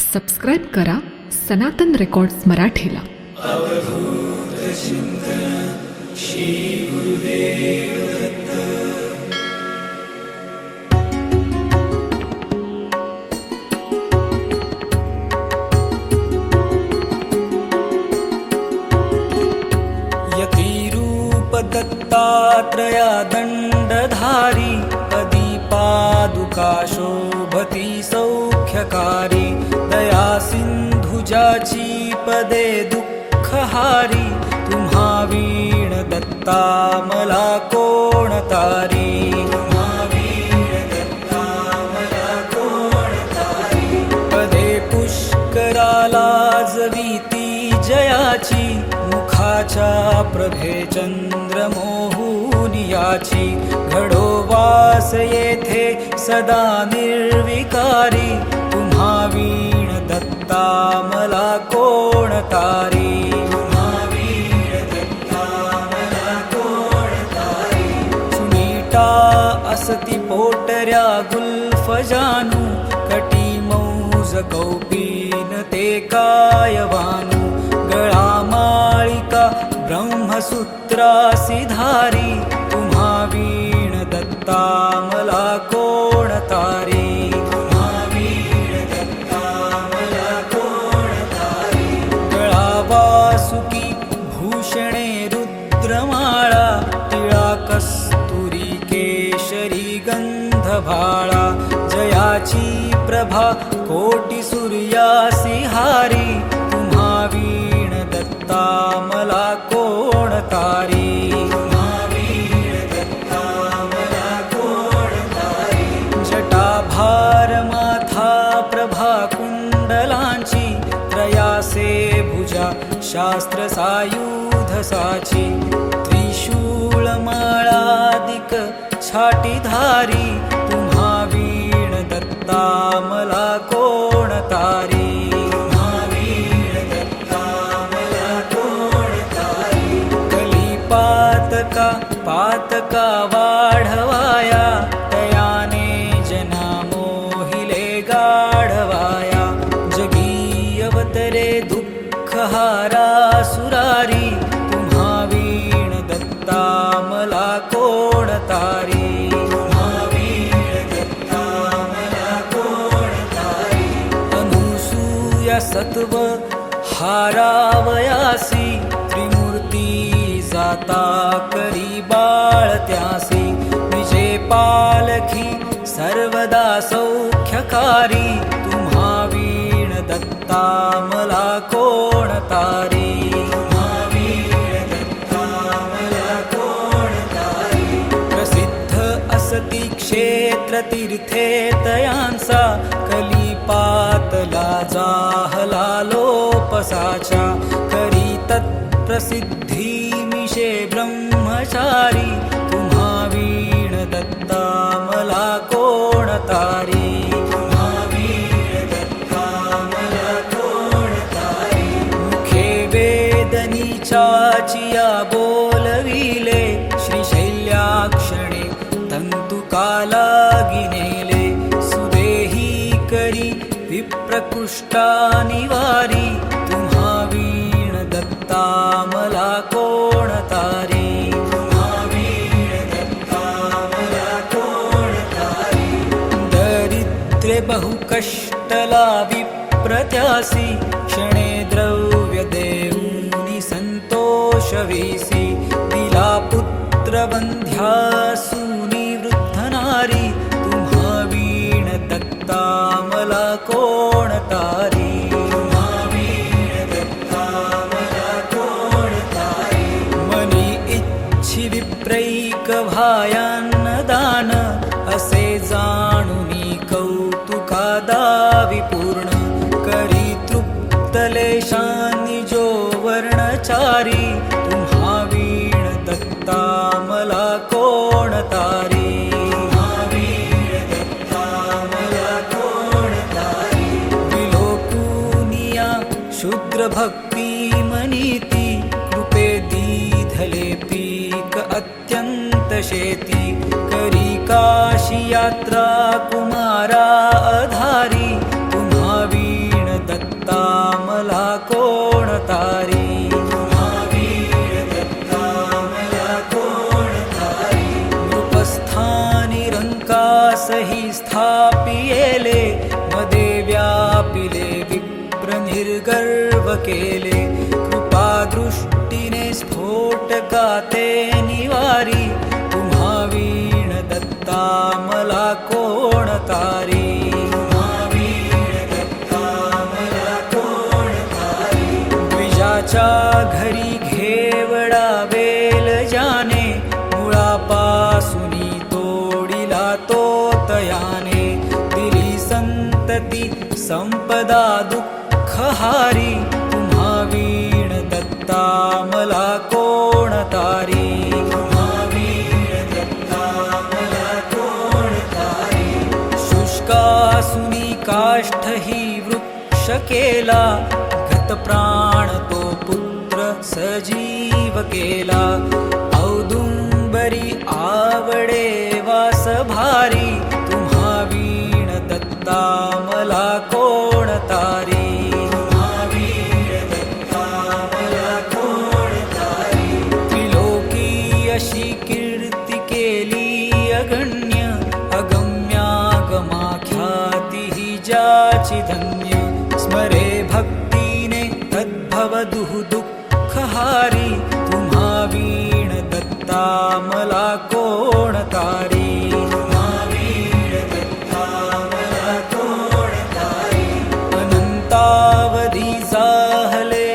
सबस्क्राईब करा सनातन रेकॉर्ड्स मराठीला. यतिरूप दत्तात्रया दण्डधारी पदीपादुका शोभती सौख्यकारी दया सिंधुजाची पदे दुःखहारी तुम्हा वीण दत्ता मला कोण तारी पदे पुष्कराला जवीती जयाची मुखाच्या प्रभे चंद्रमोहुनियाची घडो वास येथे सदा निर्विकारी तुम्हा वीण दत्ता मला कोण तारी सुनीता कोकऱ्या गुल्फ जानू कटी मौज कौपीन ते कायवानू गळा माळिका ब्रह्मसूत्रासी धारी तुम्हा वीण दत्ता मला कोण तारी तुम्हा वीण दत्ता मला कोण तारी गळा वासुकी भूषणे रुद्रमाळा टिळा कस्तुरी केशरी गंधभाळा जयाची प्रभा कोटी सूर्यासी हारी तुम्हा वीण दत्ता मला कोण तारी तुम्हा वीण दत्ता मला कोण तारी जटाभार माथा प्रभा कुंडलांची त्रयासे भुजा शास्त्र सायुध साची त्रिशूळ माळादिक छाटी धारी तुम्हा वीण दत्ता मला कोण तारी तुम्हा वीण दत्ता मला कोण तारी कलिपातका पातका वाढवाया तयाने जना मोहिले गाढवाया जगी अवतरे दुःखहारा सुरारी तुम्हा वीण दत्ता मला कोण तारी तुम्हा वीण दत्ता मला कोण तारी अनुसूया सत्व हारावयासी त्रिमूर्ती जाता करी बाळत्यासी विजे पालखी सर्वदा सौख्यकारी तुम्हा वीण दत्ता मला कोण तारी तुम्हा वीण दत्ता मला कोण तारी प्रसिद्ध असती क्षेत्र तीर्थे तयांचा कलिपातला जाहला लोपसाचा करी तत्प्रसिद्धी मिशे ब्रह्मचारी तुम्हा वीण दत्ता मला कोण तारी तुम्हा वीण दत्ता मला कोण तारी मुखे वेदनीचाचिया बोलविले श्रीशैल्याक्षणे तंतुकाला गिनेले सुदेही करी विप्रकृष्टा निवारी तुम्हा वीण दत्ता मला कोण तारी तुम्हा वीण दत्ता मला कोण तारी दरिद्रे बहुकष्टला विप्रत्यासी क्षणे द्रव्य देऊनी संतोषवीसी दिला पुत्र बंध्यासूनी वृद्ध नारी तुम्हा वीण दत्ता मला कोण तारी तुम्हा वीण दत्ता मला कोण तारी मनी इच्छी विप्रैक भायान्न दान असे जाणुनी कौतुकादा विपूर्ण करी तृप्तलेशांनी जो वर्णचारी तुम्हा वीण दत्ता मला कोण तारी तुम्हा वीण दत्ता मला कोण तारी विलोकुनिया शूद्र भक्ती मनीती कृपे दीधले पीक अत्यंत शेती करी काशी यात्रा कुमारा अधारी तुम्हा वीण दत्ता मला कोण तारी तुम्हा वीण दत्ता मला कोण तारी नृपस्थानी रंकासही स्थापियेले मदे व्यापिले विप्र निर्गर्व केले कृपा दृष्टीने स्फोटका ते निवारी तुम्हा वीण दत्ता मला कोण तारी तुम्हा वीण दत्ता मला कोण तारी द्विजाच्या घरी घेवडा वेल जाने मुळापासूनी तोडिला तो तयाने दिली संतती संपदा दुःखहारी तुम्हा वीण दत्ता मला कोण तारी तुम्हा वीण दत्ता मला कोण तारी शुष्कासुनी काष्ठ ही वृक्ष केला गत प्राण तो पुत्र सजीव केला औदुंबरी आवडे वास भारी दत्ता मला कोण तारी महावीर दत्ता मला कोण तारी त्रिलोकी अशी कीर्ती केली अगण्य अगम्यागमाख्याती ही ज्याची धन्य स्मरे भक्तीने तद्भव दुःखहारी तुम्हा वीण दत्ता मला कोण तारी महावीर दत्ता मला कोण तारी अनंतावधी जाहले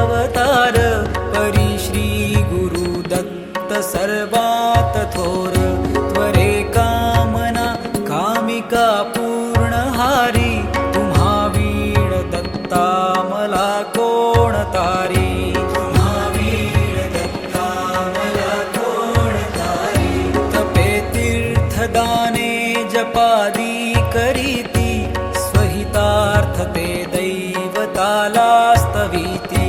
अवतार परी श्री गुरु दत्त सर्वात थोर त्वरे कामना कामिका पूर्णहारी तुम्हा वीण दत्ता मला कोण तारी महावीर दत्ता मला कोण तारी तपे तीर्थदाने जपादी करीती स्वहितार्थ ते दैवतालास्तवीती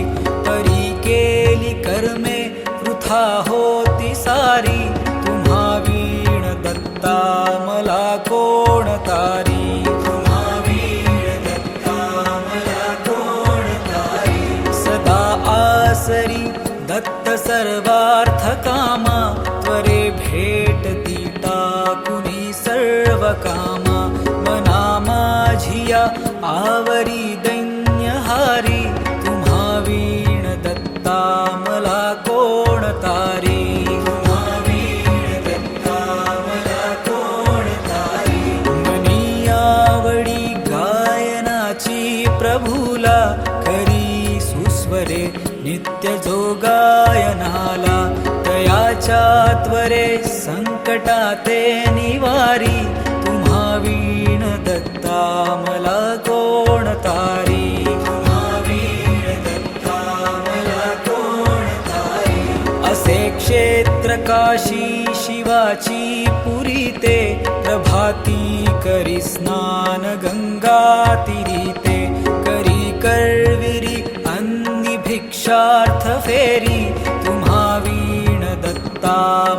परी केली कर्मे वृथा होती सारी तुम्हा वीण दत्ता मला कोण तारी महावीर दत्ता मला कोण तारी सदा आसरी दत्त सर्वार्थ कामा त्वरे भेटती टाकुनी सर्व कामा मना माझिया आवरी दैन्यहारी तुम्हा वीण दत्ता मला कोण तारी महावीर दत्ता मला कोण तारी मनी आवडी गायनाची प्रभूला करी सुस्वरे नित्य जो गायनाला तयाच्या त्वरे संकटाते निवारी तुम्हा वीण दत्ता मला कोण तारी महावीर दत्ता मला कोण तारी असे क्षेत्र काशी शिवाची पुरी ते प्रभाती करी स्नान गंगा तीरीते करी करविरी अन्नी भिक्षार्थ फेरी तुम्हा वीण दत्ता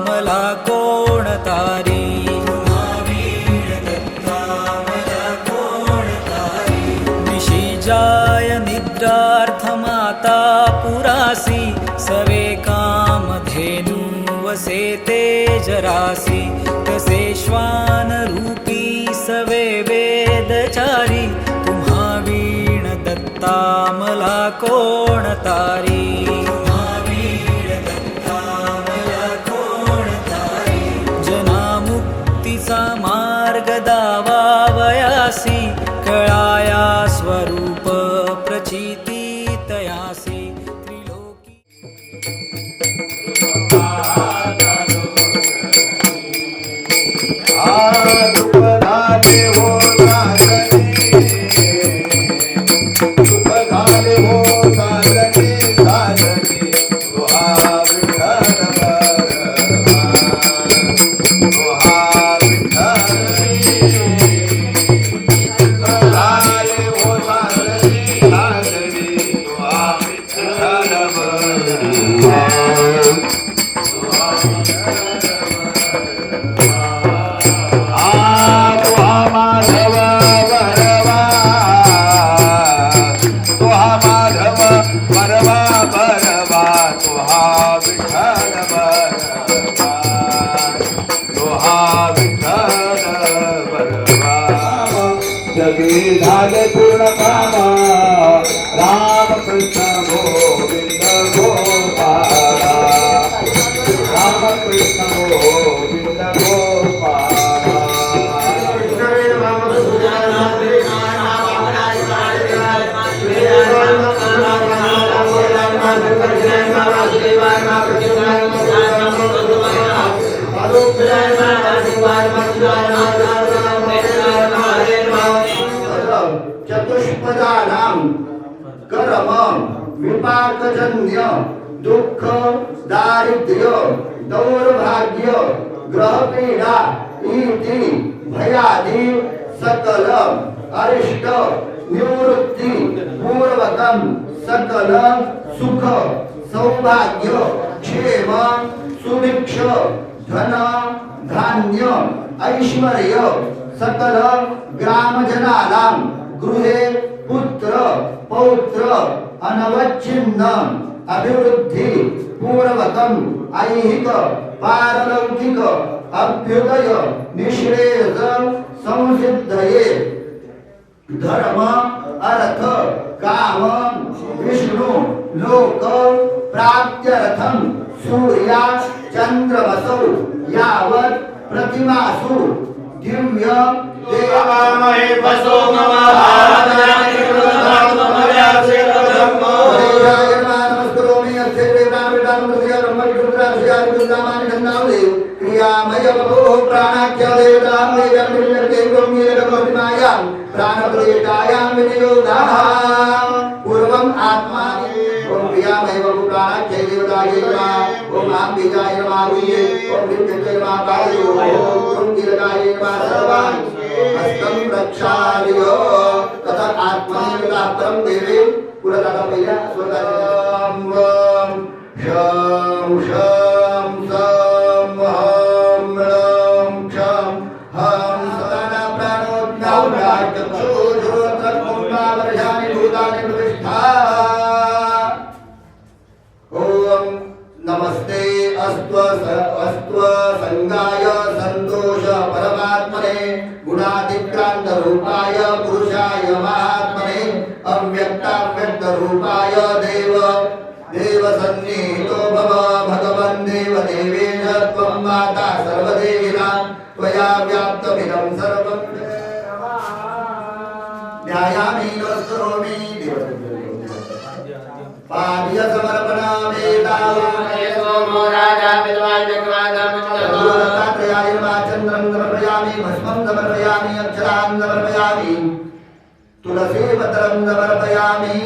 मला कोण तारी महावीर दत्ता मला कोण तारी निशी जाय निद्रार्थ माता पुरासी सवे कामधेनु वसे ते जरासी तसे श्वान रूपी सवे वेदचारी तुम्हा वीण दत्ता मला कोण तारी महावीर दत्ता मला कोण तारी जनामुक्तीचा मार्ग दावावयासी कळाया स्वरूप प्रचिती तयासी त्रिलोकी झाले पूर्ण काम राम कृष्ण गोविंद गोपाला राम कृष्ण गोविंद गोपाला चतुष्पदानां कर्म विपाकजन्य दुःख दारिद्र्य दौर्भाग्य ग्रहपीडा इति भयादि सकल अरिष्ट निवृत्ति पूर्वकं सकल सुख सौभाग्य क्षेम सुभिक्ष धन धान्य ऐश्वर्य सकल ग्रामजनानां गृहे पुत्र पौत्र अनवच्छिन्न अभिवृद्धि पूर्वकम् ऐहिक पारलौकिक अभ्युदय निःश्रेयस संसिद्धये धर्म अर्थ काम विष्णु लोक प्राप्त्यर्थं सूर्या चंद्रमसौ यावत् प्रतिमासु दिव्य देवामहे वसो क्रियामय प्राणाख्य प्राणप्रदेशायां विनियोगाः पूर्वम् आत्मानि ओम क्रियामय प्राणाख्य देवतायै नमः ओम आम्बिकायै नमः ओम विद्युत्यै नमः पादयो ओम कीलकायै नमः सर्वान् हस्तं प्रक्षालय तथा आत्मनि परं देवे पुरतः पहिल्या स्वतः शं शं सं हं लं क्षं हं सदा प्राणोज्ञाचक्षुश्रोत्रकुण्डावर्षाणि भूतानि प्रतिष्ठा ओम नमस्ते अस्त्व संगाय संतोष परमात्मने गुणातिक्रांत रूपाय पुरुषाय महात्मने अव्यक्ताव्यक्त रूपाय देव सन्निहितो भव भगवन् देव देवेश त्वं माता सर्वदेहिनां त्वया व्याप्तमिदं सर्वं ध्यायामि नमस्करोमि पाद्य समर्पणामेतावामहे सोमो राजा विद्वान् चक्रवाकं चन्द्रं समर्पयामि भस्मं समर्पयामि अक्षरान् समर्पयामि तुलसी पत्रं समर्पयामि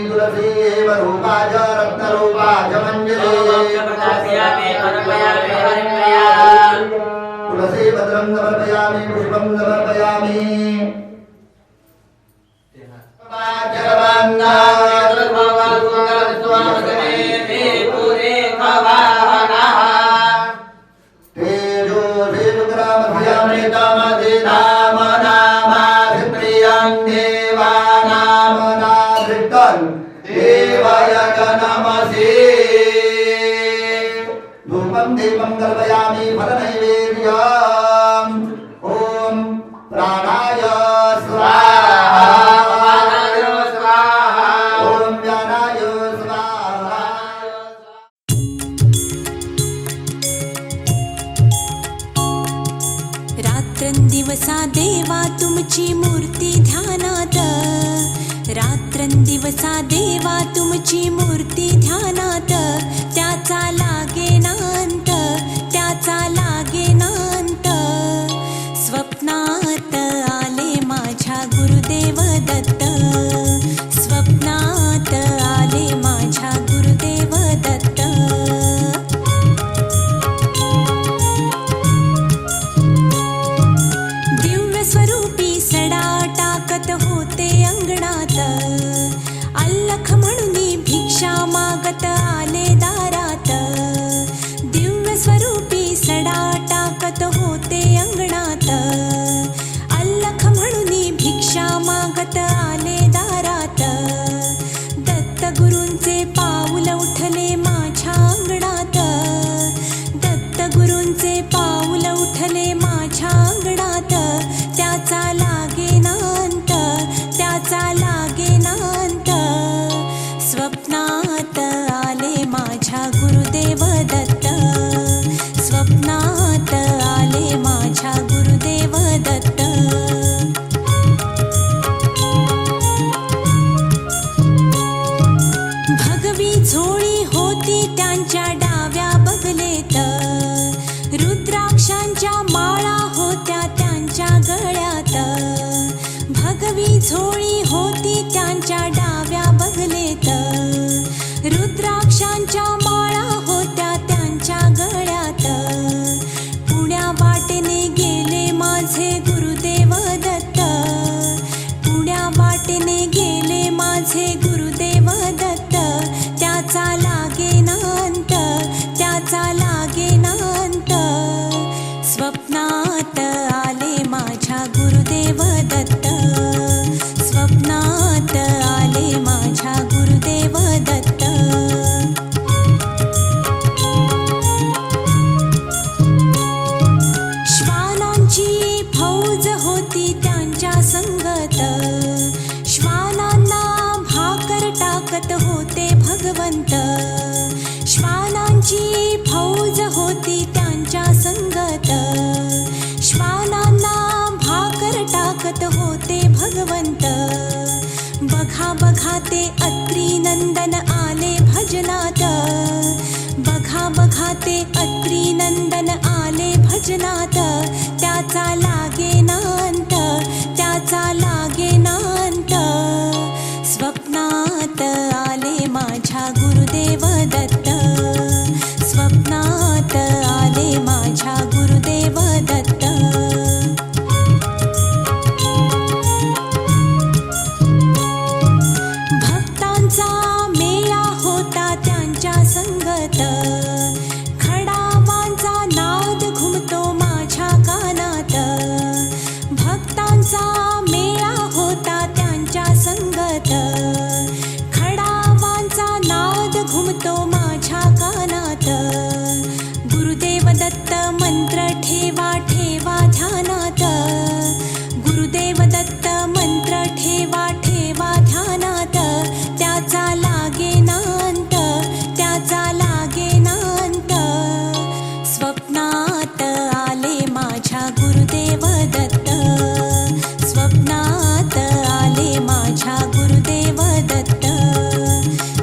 तुलसी एव रूपाय रत्नरूपाय मञ्जरी तुलसी पत्रं समर्पयामि पुष्पं समर्पयामि धूपं दीपं कल्पयामि फलनैवेद्यम् ॐ प्राणाय स्वाहा ॐ व्यानाय स्वाहा रात्रंदिवसा देवा तुमची मूर्ती ध्यानात रात्रंदिवसा देवा तुमची मूर्ती ध्यानात त्याचा लागेनांत त्याचा लागेनांत स्वप्नात आले माझ्या गुरुदेव दत्त स्वप्नात आले माझ्या गुरुदेव दत्त दिव्य स्वरूपी सडा टाकत होते अंगणात अल्लख म्हणून भिक्षा मागत आले दारात दिव्य स्वरूपी सडा टाकत होते अंगणात अल्लख म्हणून भिक्षा मागत आले दारात दत्त गुरूंचे पाऊल उठले माझ्या अंगणात दत्त गुरूंचे पाऊल उठले माझ्या अंगणात त्याचा लागेनांत त्याचा लागेनांत स्वप्नात आले माझ्या गुरुदेव दत्त स्वप्नात आले माझ्या गुरुदेव दत्त भगवी झोळी होती त्यांच्या डाव्या बगलेत रुद्राक्षांच्या माळा होत्या त्यांच्या गळ्यात भगवी झोळी होती त्यांच्या डाव्या बगलेत रुद्राक्षांच्या माळा होत्या त्यांच्या गळ्यात पुण्या वाटेने गेले माझे गुरुदेव दत्त पुण्या वाटेने गेले माझे गुरुदेव दत्त त्याचा लागेनांत त्याचा लागेनांत स्वप्नात आले माझ्या होते भगवंत श्वानांची फौज होती त्यांच्या संगत श्वानांना भाकर टाकत होते भगवंत बघा बघा ते अत्री नंदन आले भजनात बघा बघा ते अत्री नंदन आले भजनात त्याचा लागे नांत त्याचा लागे नांत स्वप्नात आले माझ्या गुरुदेव दत्त स्वप्नात आले माझ्या गुरुदेव दत्त भक्तांचा मेळा होता त्यांच्या संगत खडावांचा नाद घुमतो माझ्या कानात भक्तांचा मेळा होता त्यांच्या संगत खडावांचा नाद घुमतो माझ्या कानात गुरुदेव दत्त मंत्र ठेवा ठेवा ध्यानात गुरुदेव दत्त मंत्र ठेवा ठेवा ध्यानात त्याचा लागे नांत त्याचा लागे नांत स्वप्नात आले माझ्या गुरुदेव दत्त स्वप्नात आले माझ्या गुरुदेव दत्त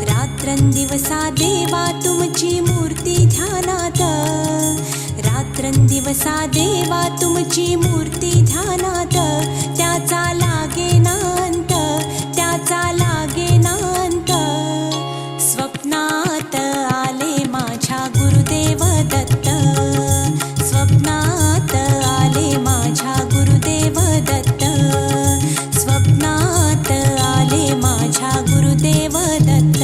रात्रंदिवसा देवा तुमची मूर्ती ध्यानात रात्रंदिवसा देवा तुमची मूर्ती ध्यानात त्याचा लागे नांत त्याचा लागे नांत स्वप्नात आले माझ्या गुरुदेव दत्त स्वप्नात आले माझ्या गुरुदेव दत्त स्वप्नात आले माझ्या गुरुदेव दत्त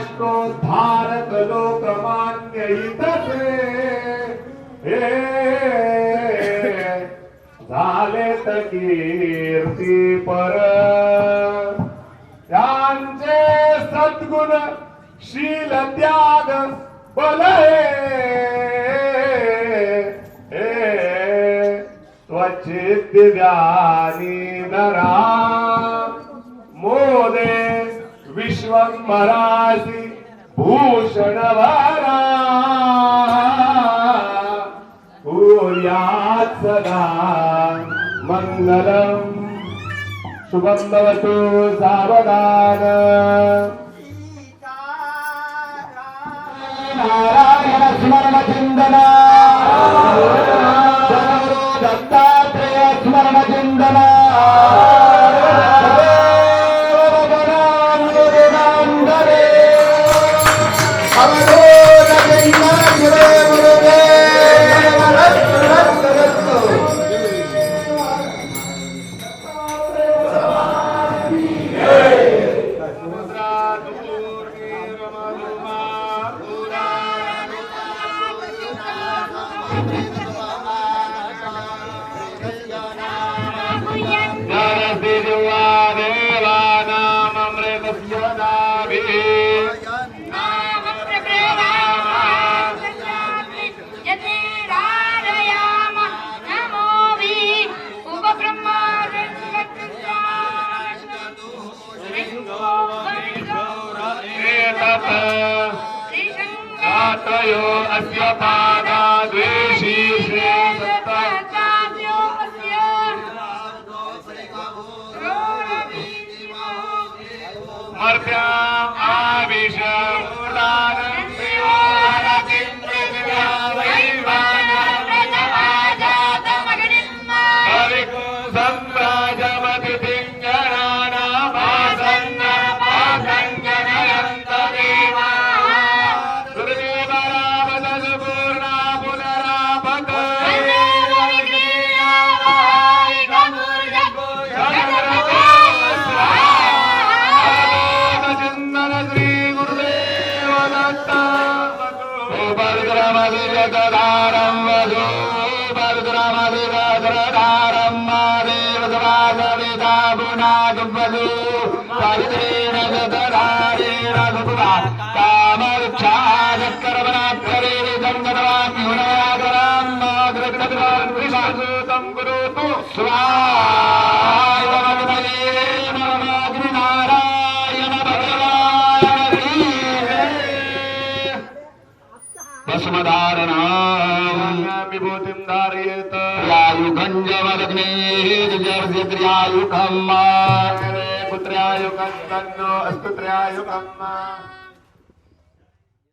राष्ट्रोद्धारक लोकमान्य हितचे झाले कीर्ती पर त्यांचे सद्गुण शील त्याग बल त्वचित दिव्यानी नरा मोदे विश्वंभरासी भूषण भरा भूयात् सदा मंगलम शुभम भवतु सावधान नारायण स्मरण चिंतना दत्तात्रेय स्मरण चिंतना त्रयो अस्य पादा द्वे शीर्षे मर्त्याम् आविश विभूतिं धारयेत पुत्र्यायुकं तन्नो अस्तु त्रयायुकम्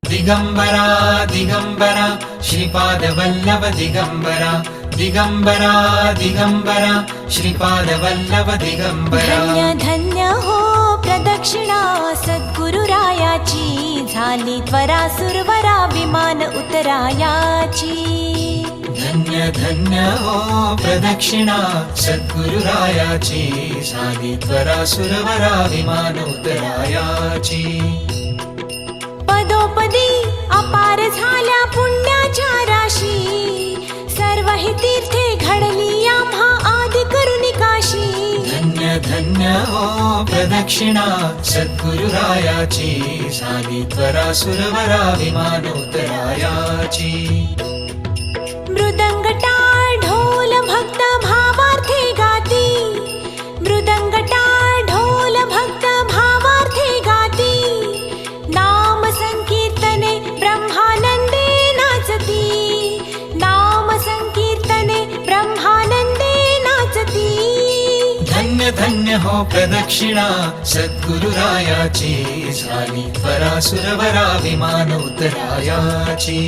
दिगंबरा दिगंबरा श्रीपाद वल्लभ दिगंबरा दिगंबरा दिगंबरा श्रीपाद वल्लभ दिगंबरा धन्य धन्य हो प्रदक्षिणा सद्गुरुरायाची झाली त्वरा सुरवरा विमान उतरायाची धन्य धन्य हो प्रदक्षिणा सद्गुरुरायाची झाली त्वरा सुरवरा विमान उतरायाची पदोपदी अपार झाल्या पुण्याच्या राशी सर्व ही तीर्थे घडली आम्हा आदि करुणी काशी धन्य धन्य हो प्रदक्षिणा सद्गुरुरायाची झाली त्वरा सुरवरा विमान उतरायाची मृदंग टाळ ढोल भक्त भावार्थे गाती मृदंग टाळ ढोल भक्त भावार्थे गाती नाम संकीर्तने ब्रह्मानंदे नाचती नाम संकीर्तने ब्रह्मानंदे नाचती धन्य धन्य हो प्रदक्षिणा सद्गुरुरायाची झाली त्वरा सुरवरा विमान उतरायाची